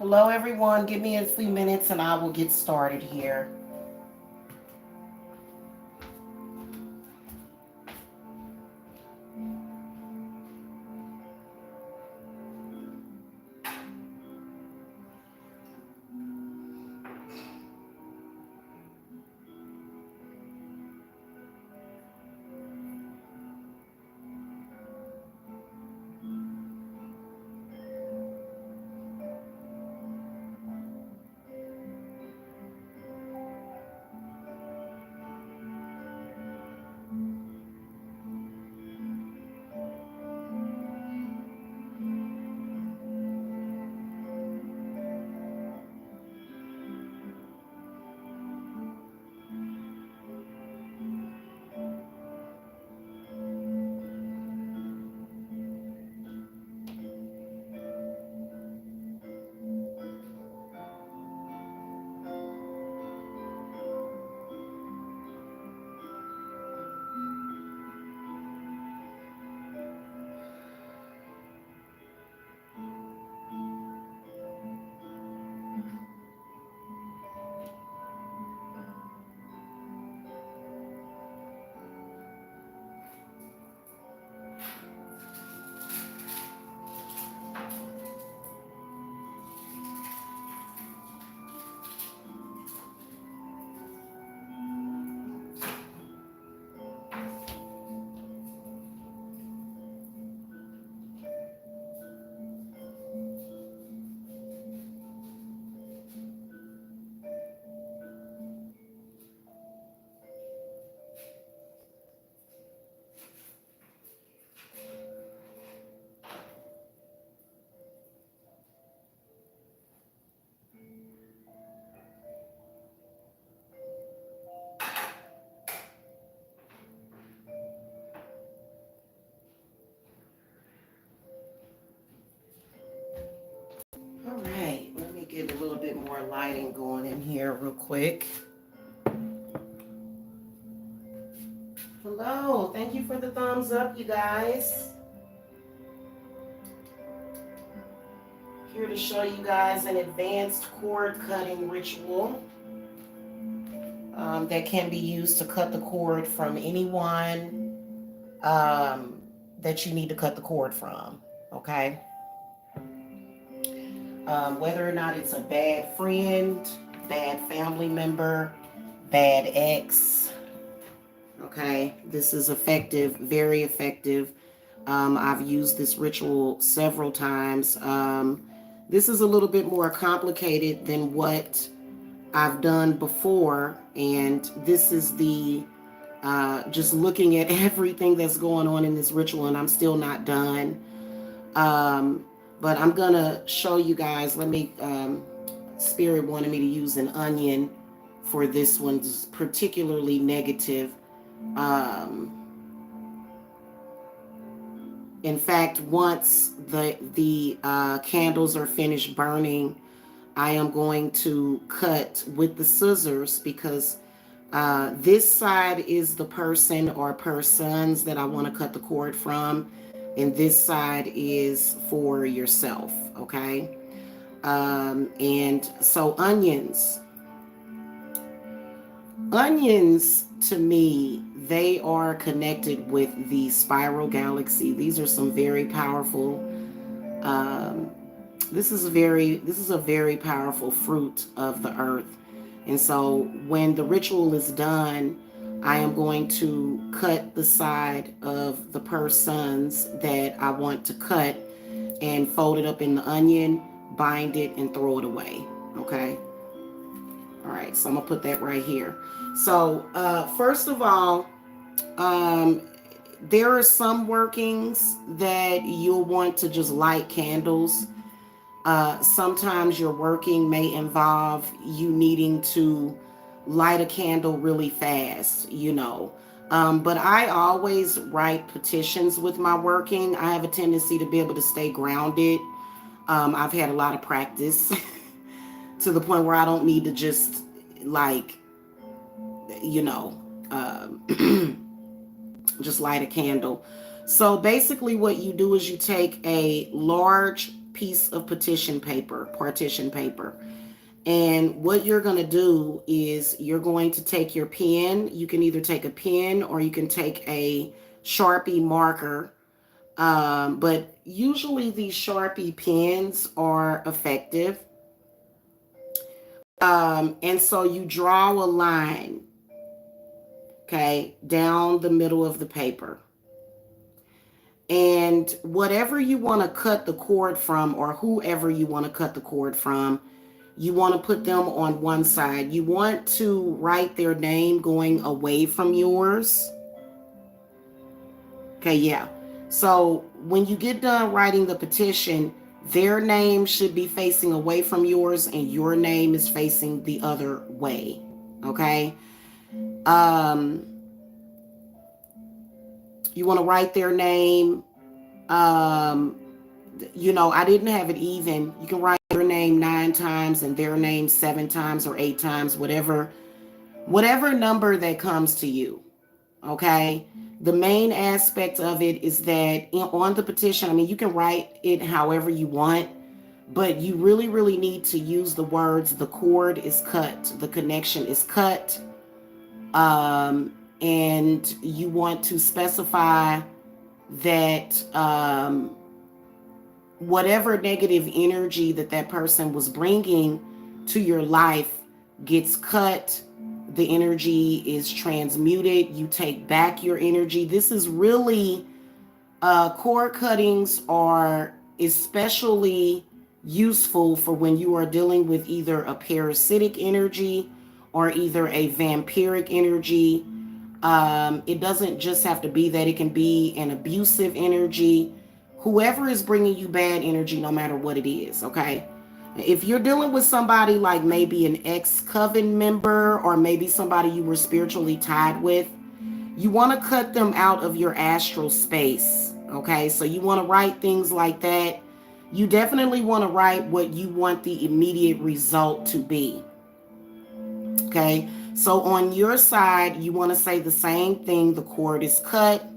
Hello, everyone. Give me a few minutes and I will get started here. All right, let me get a little bit more lighting going in here real quick. Hello, thank you for the thumbs up, you guys. Here to show you guys an advanced cord cutting ritual that can be used to cut the cord from anyone that you need to cut the cord from, okay? Whether or not it's a bad friend, bad family member, bad ex, okay? This is effective, very effective. I've used this ritual several times. This is a little bit more complicated than what I've done before, and this is the just looking at everything that's going on in this ritual, and I'm still not done. But I'm gonna show you guys. Let me. Spirit wanted me to use an onion for this one. It's particularly negative. In fact, once the candles are finished burning, I am going to cut with the scissors because this side is the person or persons that I want to cut the cord from, and this side is for yourself, okay? And so onions to me, they are connected with the spiral galaxy. These are some very powerful this is a very powerful fruit of the earth. And so when the ritual is done, I am going to cut the side of the persons that I want to cut and fold it up in the onion, bind it, and throw it away. Okay. All right. So I'm going to put that right here. So first of all, there are some workings that you'll want to just light candles. Sometimes your working may involve you needing to light a candle really fast, you know. But I always write petitions with my working. I have a tendency to be able to stay grounded. I've had a lot of practice to the point where I don't need to just like, you know, just light a candle. So basically what you do is you take a large piece of partition paper. And what you're going to do is you're going to take your pen. You can either take a pen or you can take a Sharpie marker. But usually these Sharpie pens are effective. And so you draw a line, okay, down the middle of the paper. And whatever you want to cut the cord from, or whoever you want to cut the cord from, you want to put them on one side. You want to write their name going away from yours. Okay, yeah. So when you get done writing the petition, their name should be facing away from yours and your name is facing the other way. Okay? You want to write their name. I didn't have it even. You can write their name 9 times and their name 7 times or 8 times, whatever number that comes to you. Okay? The main aspect of it is that on the petition, you can write it however you want, but you really, really need to use the words, the cord is cut, the connection is cut, and you want to specify that whatever negative energy that person was bringing to your life gets cut. The energy is transmuted. You take back your energy. This is really, cord cuttings are especially useful for when you are dealing with either a parasitic energy or either a vampiric energy. It doesn't just have to be that. It can be an abusive energy. Whoever is bringing you bad energy, no matter what it is, okay? If you're dealing with somebody like maybe an ex-coven member or maybe somebody you were spiritually tied with, you want to cut them out of your astral space, okay? So you want to write things like that. You definitely want to write what you want the immediate result to be, okay? So on your side, you want to say the same thing. The cord is cut.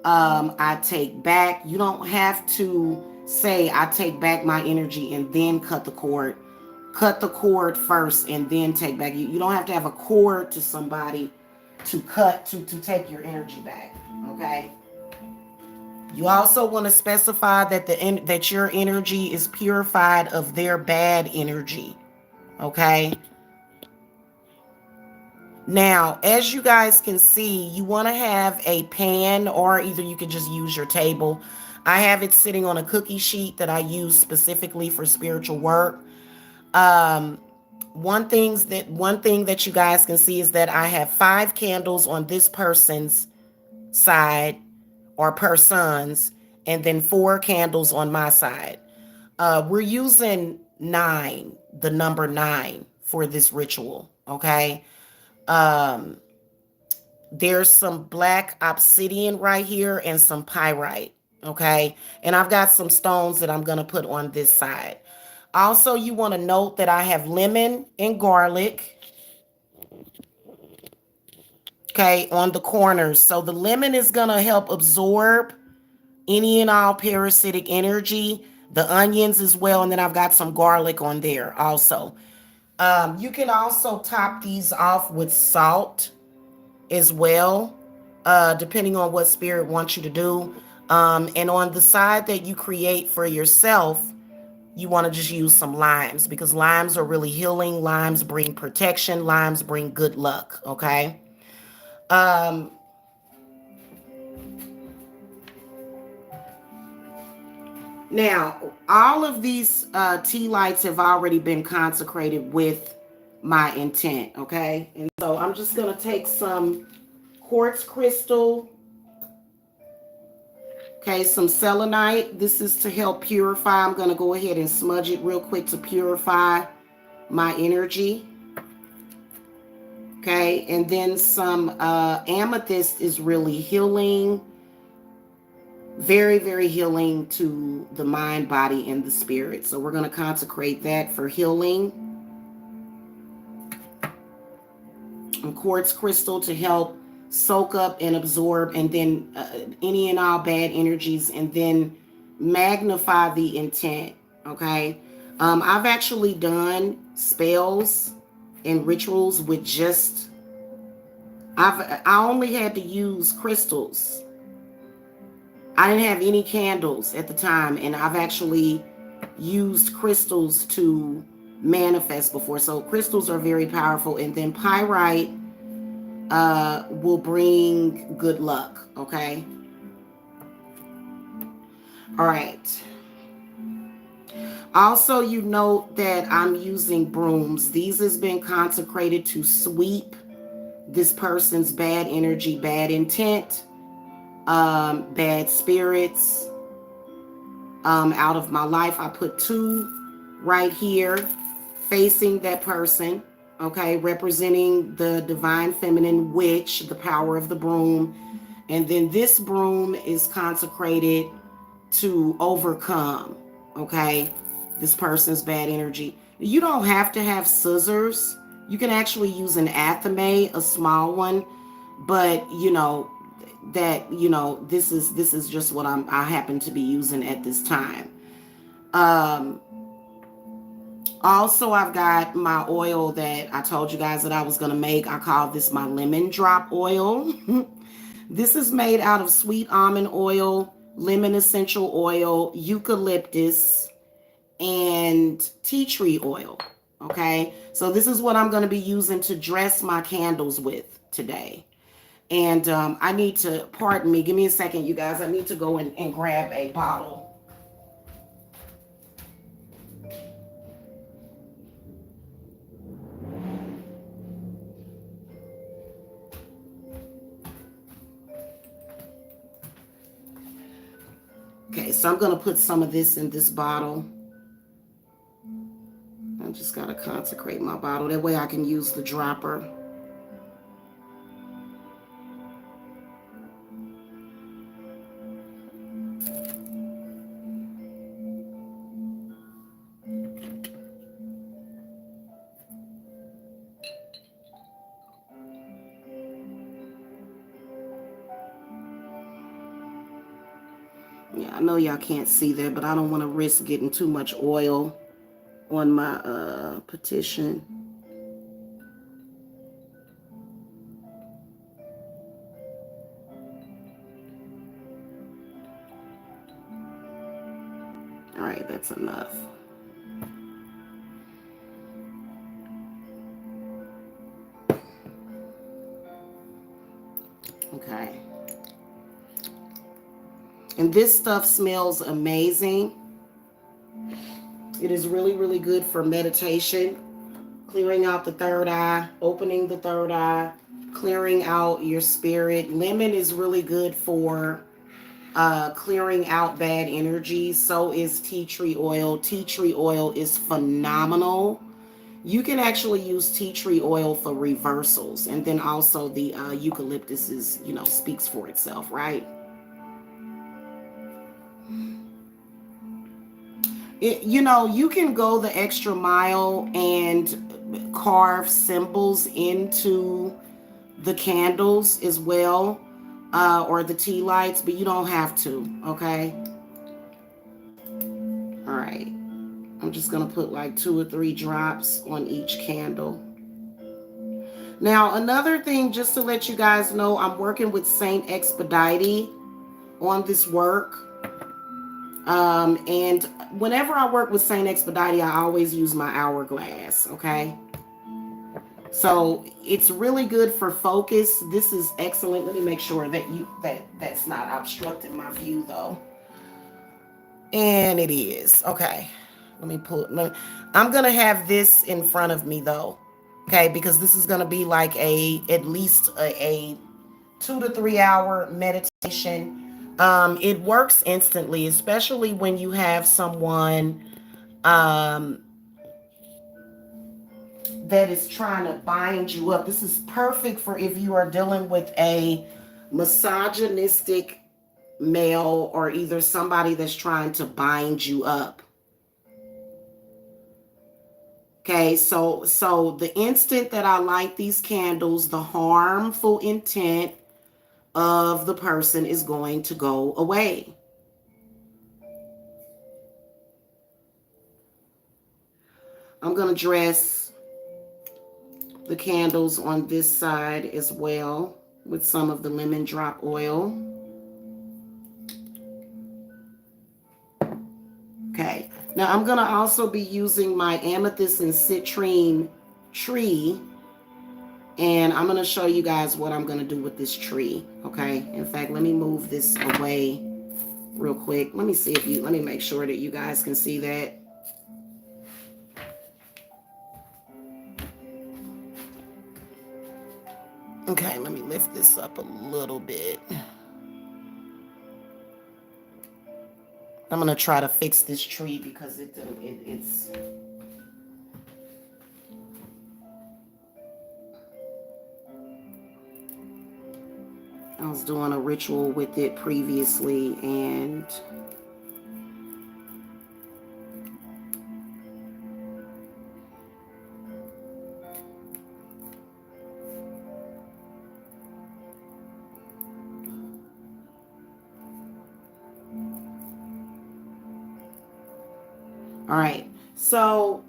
I take back. You don't have to say I take back my energy and then cut the cord. Cut the cord first and then take back. You don't have to have a cord to somebody to cut to take your energy back. Okay. You also want to specify that that your energy is purified of their bad energy. Okay. Now, as you guys can see, you want to have a pan, or either you could just use your table. I have it sitting on a cookie sheet that I use specifically for spiritual work. One thing that you guys can see is that I have 5 candles on this person's side or person's, and then 4 candles on my side. We're using 9, the number 9 for this ritual. Okay. There's some black obsidian right here and some pyrite. Okay. And I've got some stones that I'm going to put on this side. Also, you want to note that I have lemon and garlic. Okay. On the corners. So the lemon is going to help absorb any and all parasitic energy, the onions as well. And then I've got some garlic on there also. You can also top these off with salt as well, depending on what spirit wants you to do. And on the side that you create for yourself, you want to just use some limes, because limes are really healing. Limes bring protection. Limes bring good luck. Okay. Now, all of these tea lights have already been consecrated with my intent, okay? And so I'm just going to take some quartz crystal, okay, some selenite. This is to help purify. I'm going to go ahead and smudge it real quick to purify my energy. Okay, and then some amethyst is really healing. Very, very healing to the mind, body, and the spirit. So we're going to consecrate that for healing. And quartz crystal to help soak up and absorb, and then any and all bad energies, and then magnify the intent. Okay. I've actually done spells and rituals with just, I only had to use crystals. I didn't have any candles at the time, and I've actually used crystals to manifest before. So crystals are very powerful, and then pyrite will bring good luck. Okay. All right. Also, you note that I'm using brooms. These has been consecrated to sweep this person's bad energy, bad intent, bad spirits out of my life. I put 2 right here facing that person, okay, representing the divine feminine witch, the power of the broom. And then this broom is consecrated to overcome, okay, this person's bad energy. You don't have to have scissors. You can actually use an athame, a small one, but this is just what I happen to be using at this time. Um, Also, I've got my oil that I told you guys that I was going to make. I call this my lemon drop oil. This is made out of sweet almond oil, lemon essential oil, eucalyptus, and tea tree oil. Okay, so this is what I'm going to be using to dress my candles with today. And I need to, pardon me, give me a second, you guys. I need to go and grab a bottle. Okay, so I'm going to put some of this in this bottle. I just got to consecrate my bottle. That way I can use the dropper. Yeah, I know y'all can't see that, but I don't want to risk getting too much oil on my petition. All right, that's enough. Okay. And this stuff smells amazing. It is really, really good for meditation, clearing out the third eye, opening the third eye, clearing out your spirit. Lemon is really good for clearing out bad energy. So is tea tree oil. Tea tree oil is phenomenal. You can actually use tea tree oil for reversals. And then also the eucalyptus is, speaks for itself, right? You can go the extra mile and carve symbols into the candles as well, or the tea lights, but you don't have to, okay? All right. I'm just going to put like 2 or 3 drops on each candle. Now, another thing, just to let you guys know, I'm working with Saint Expedite on this work. And whenever I work with Saint Expedite, I always use my hourglass, okay? So it's really good for focus. This is excellent. Let me make sure that's not obstructing my view though. And it is. Okay. I'm going to have this in front of me though. Okay, because this is going to be like at least a 2 to 3 hour meditation. It works instantly, especially when you have someone that is trying to bind you up. This is perfect for if you are dealing with a misogynistic male or either somebody that's trying to bind you up. Okay, so the instant that I light these candles, the harmful intent of the person is going to go away. I'm going to dress the candles on this side as well with some of the lemon drop oil. Okay, now I'm going to also be using my amethyst and citrine tree, and I'm going to show you guys what I'm going to do with this tree. Okay, in fact, let me move this away real quick. Let me make sure that you guys can see that. Okay, let me lift this up a little bit. I'm going to try to fix this tree because it's... I was doing a ritual with it previously, and all right, so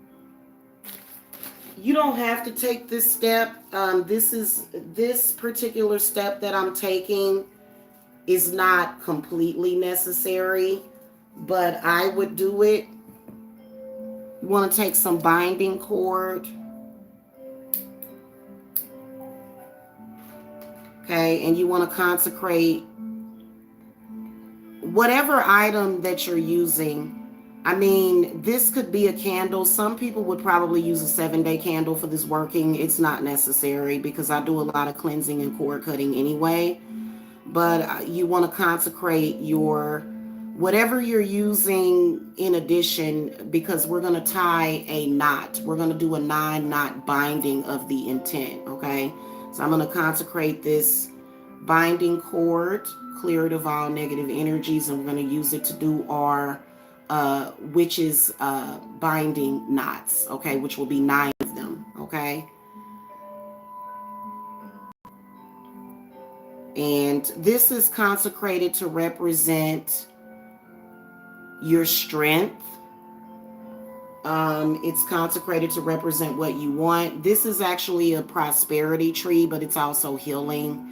you don't have to take this step. This particular step that I'm taking is not completely necessary, but I would do it. You want to take some binding cord. Okay, and you want to consecrate whatever item that you're using. I mean, this could be a candle. Some people would probably use a 7-day candle for this working. It's not necessary because I do a lot of cleansing and cord cutting anyway. But you want to consecrate your whatever you're using in addition, because we're going to tie a knot. We're going to do a 9-knot binding of the intent. Okay, so I'm going to consecrate this binding cord, clear it of all negative energies, and we're going to use it to do our witches binding knots, okay, which will be 9 of them. Okay, and this is consecrated to represent your strength. It's consecrated to represent what you want. This is actually a prosperity tree, but it's also healing.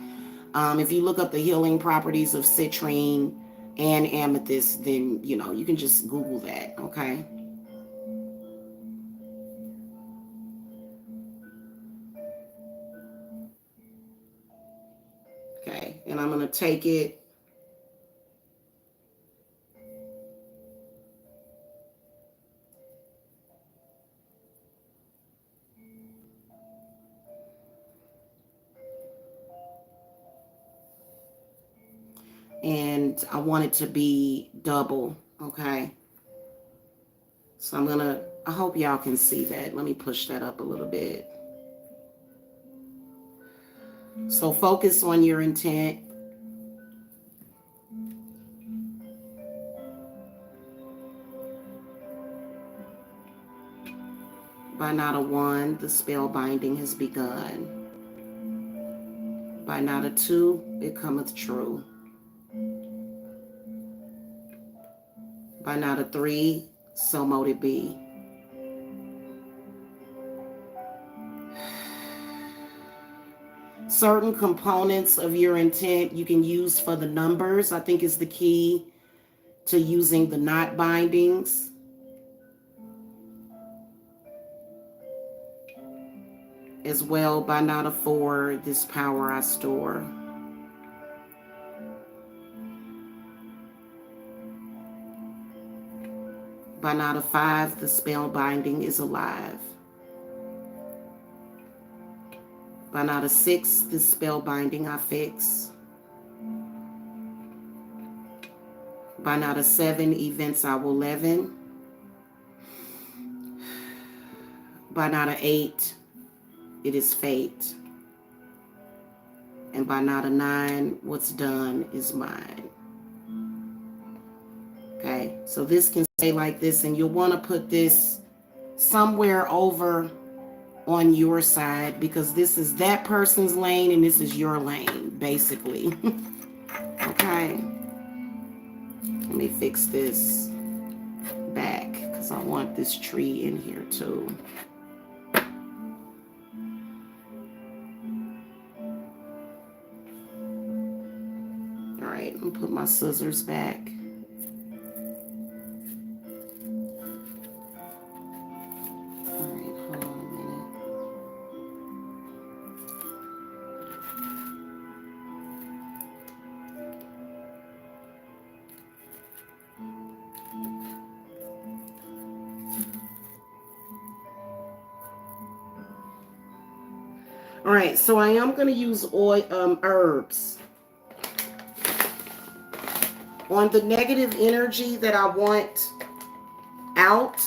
If you look up the healing properties of citrine and amethyst, then you can just Google that. Okay, and I'm going to take it and I want it to be double. Okay, so I hope y'all can see that. Let me push that up a little bit. So focus on your intent. By knot 1, the spell binding has begun. By knot 2, it cometh true. By knot 3, so mote it be. Certain components of your intent you can use for the numbers. I think is the key to using the knot bindings. As well, by knot 4, this power I store. By knot 5, the spell binding is alive. By knot 6, the spell binding I fix. By knot 7, events I will leaven. By knot 8, it is fate. And by knot 9, what's done is mine. Okay, so this can stay like this, and you'll want to put this somewhere over on your side, because this is that person's lane and this is your lane, basically. Okay, let me fix this back because because I want this tree in here too. All right, I'm gonna put my scissors back. All right, so I am going to use herbs. On the negative energy that I want out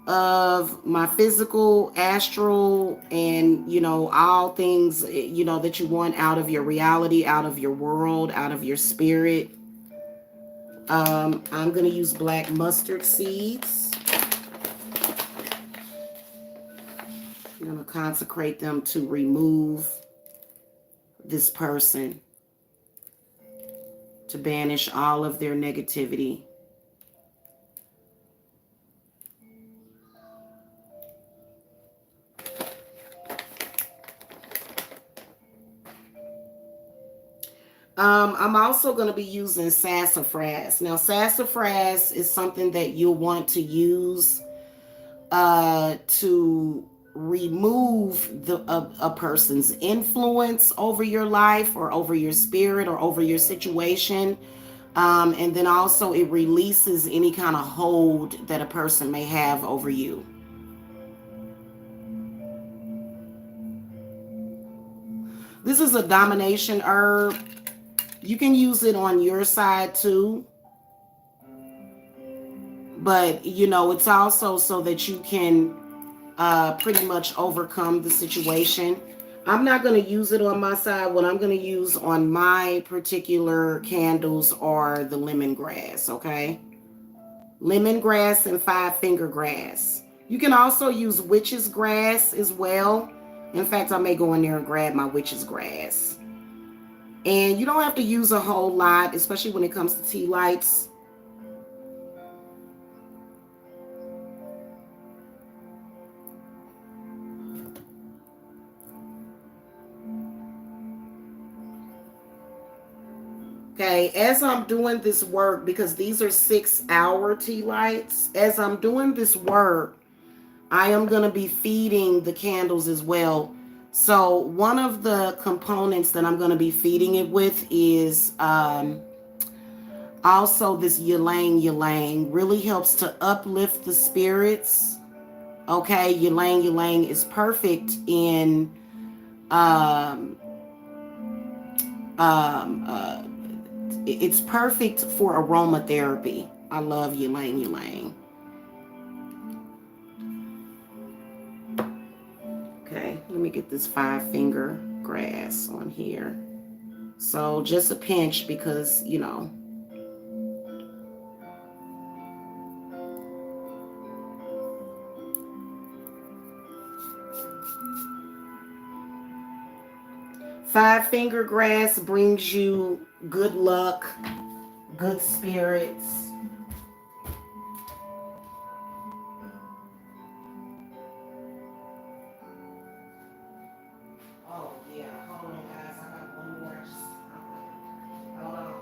of my physical, astral, and, you know, all things, you know, that you want out of your reality, out of your world, out of your spirit. I'm going to use black mustard seeds. I'm going to consecrate them to remove this person, to banish all of their negativity. I'm also going to be using sassafras. Now, sassafras is something that you'll want to use to remove a person's influence over your life or over your spirit or over your situation. And then also it releases any kind of hold that a person may have over you. This is a domination herb. You can use it on your side too. But, you know, it's also so that you can pretty much overcome the situation. I'm not going to use it on my side. What I'm going to use on my particular candles are the lemongrass, okay? Lemongrass and 5-finger grass. You can also use witch's grass as well. In fact, I may go in there and grab my witch's grass. And you don't have to use a whole lot, especially when it comes to tea lights. Okay, as I'm doing this work, because these are 6-hour tea lights, as I'm doing this work, I am going to be feeding the candles as well. So one of the components that I'm going to be feeding it with is also this ylang ylang. Really helps to uplift the spirits. Okay, ylang ylang is perfect in it's perfect for aromatherapy. I love ylang ylang. Okay, let me get this 5-finger grass on here. So just a pinch because, you know. Five-finger grass brings you good luck, good spirits. Oh, yeah. Hold on, guys. I got one more. Hold on.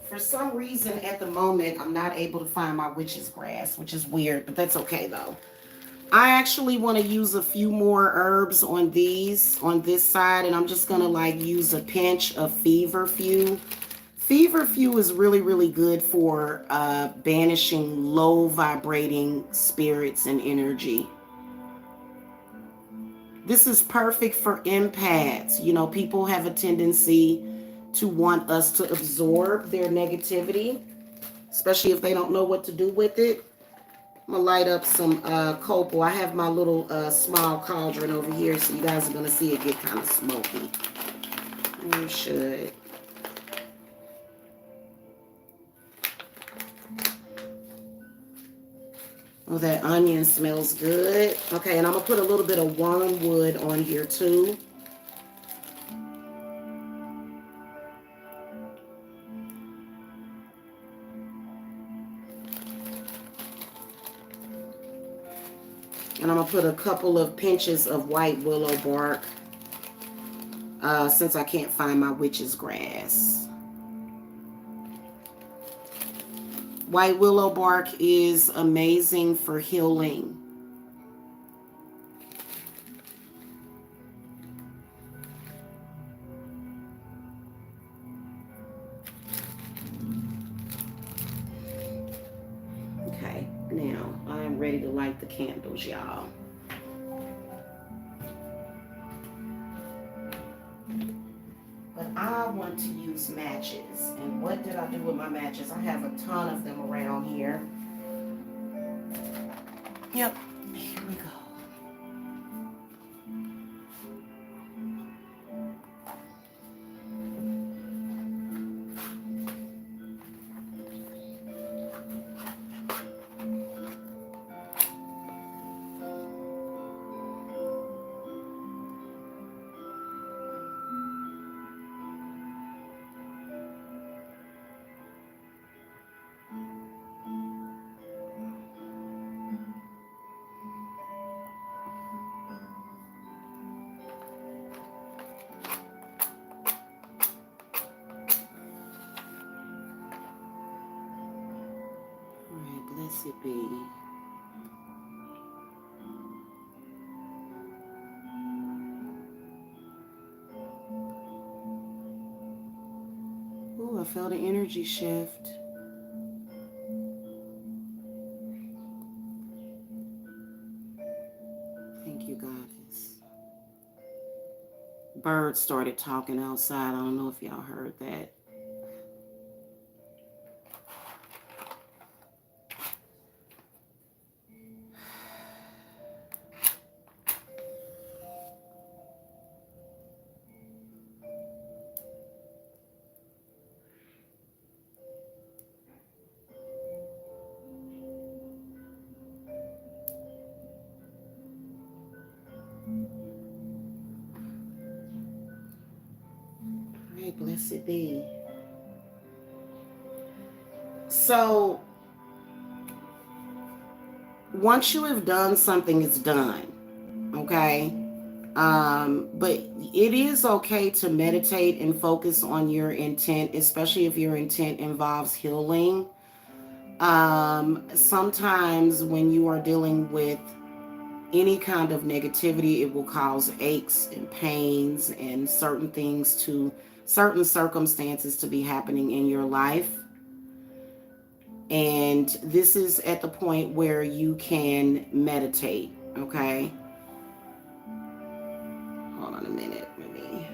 For some reason, at the moment, I'm not able to find my witch's grass, which is weird, but that's okay, though. I actually want to use a few more herbs on this side, and I'm just going to, like, use a pinch of feverfew. Feverfew is really, really good for banishing low-vibrating spirits and energy. This is perfect for empaths. You know, people have a tendency to want us to absorb their negativity, especially if they don't know what to do with it. I'm gonna light up some copal. I have my little small cauldron over here, so you guys are gonna see it get kind of smoky. You should. Oh, that onion smells good. Okay, and I'm gonna put a little bit of wormwood on here too. And I'm gonna put a couple of pinches of white willow bark, since I can't find my witch's grass. White willow bark is amazing for healing. Okay, now I'm ready to light the candles, y'all. But I want to use matches. And what did I do with my matches? I have a ton of them around here. Yep, here we go. Blessed be. Ooh, I felt an energy shift. Thank you, Goddess. Birds started talking outside. I don't know if y'all heard that. Blessed be. So, once you have done something, it's done. Okay? But it is okay to meditate and focus on your intent, especially if your intent involves healing. Sometimes when you are dealing with any kind of negativity, it will cause aches and pains and certain circumstances to be happening in your life. And this is at the point where you can meditate, okay? Hold on a minute, let me...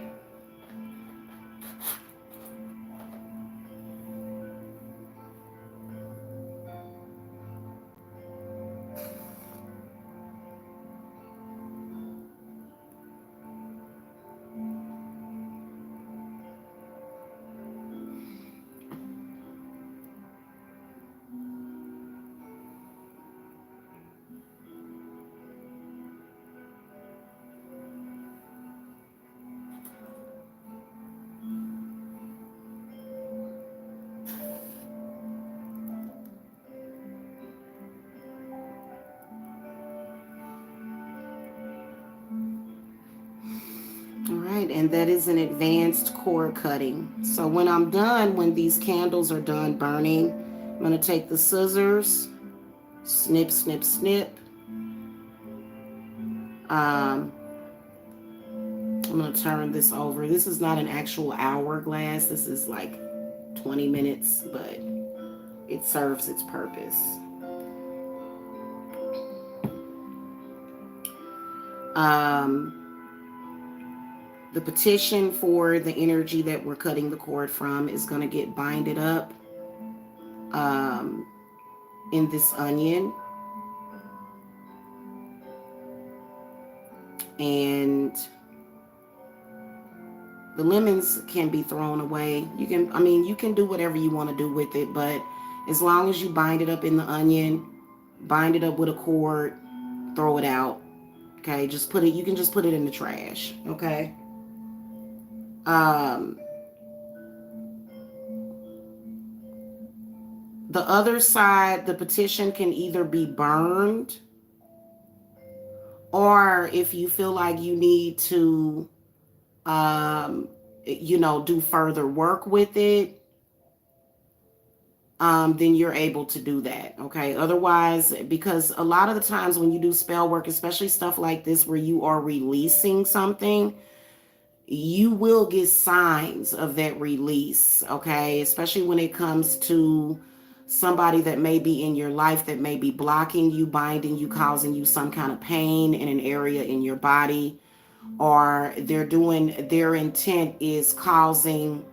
And that is an advanced cord cutting. So when I'm done, when these candles are done burning, I'm going to take the scissors, snip, snip, snip. I'm going to turn this over. This is not an actual hourglass. This is like 20 minutes, but it serves its purpose. The petition for the energy that we're cutting the cord from is going to get binded up in this onion. And the lemons can be thrown away. You can do whatever you want to do with it, but as long as you bind it up in the onion, bind it up with a cord, throw it out. Okay, you can just put it in the trash. Okay. The other side, the petition can either be burned, or if you feel like you need to, do further work with it, then you're able to do that. Okay. Otherwise, because a lot of the times when you do spell work, especially stuff like this where you are releasing something, you will get signs of that release. Okay. Especially when it comes to somebody that may be in your life that may be blocking you, binding you, causing you some kind of pain in an area in your body, or their intent is causing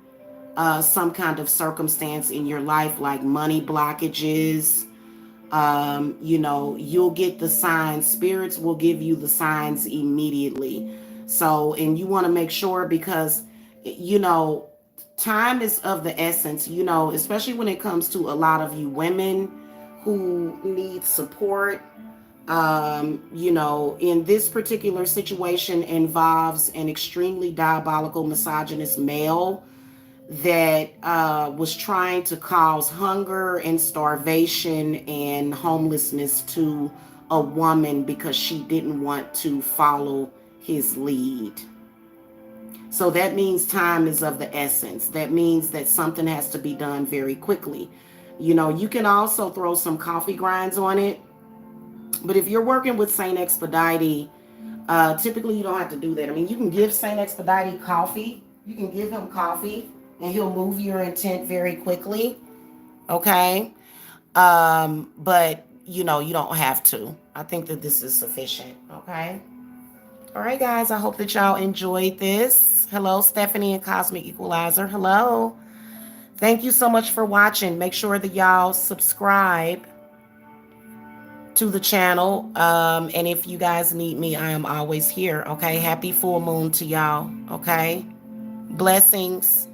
some kind of circumstance in your life, like money blockages. You'll get the signs. Spirits will give you the signs immediately. So, and you want to make sure, because, time is of the essence, especially when it comes to a lot of you women who need support. In this particular situation involves an extremely diabolical misogynist male that was trying to cause hunger and starvation and homelessness to a woman because she didn't want to follow his lead. So that means time is of the essence. That means that something has to be done very quickly. You can also throw some coffee grinds on it. But if you're working with Saint Expedite, typically you don't have to do that. I mean, you can give Saint Expedite coffee. You can give him coffee and he'll move your intent very quickly. Okay. But you don't have to. I think that this is sufficient. Okay. All right, guys. I hope that y'all enjoyed this. Hello, Stephanie and Cosmic Equalizer. Hello. Thank you so much for watching. Make sure that y'all subscribe to the channel. And if you guys need me, I am always here. Okay. Happy full moon to y'all. Okay. Blessings.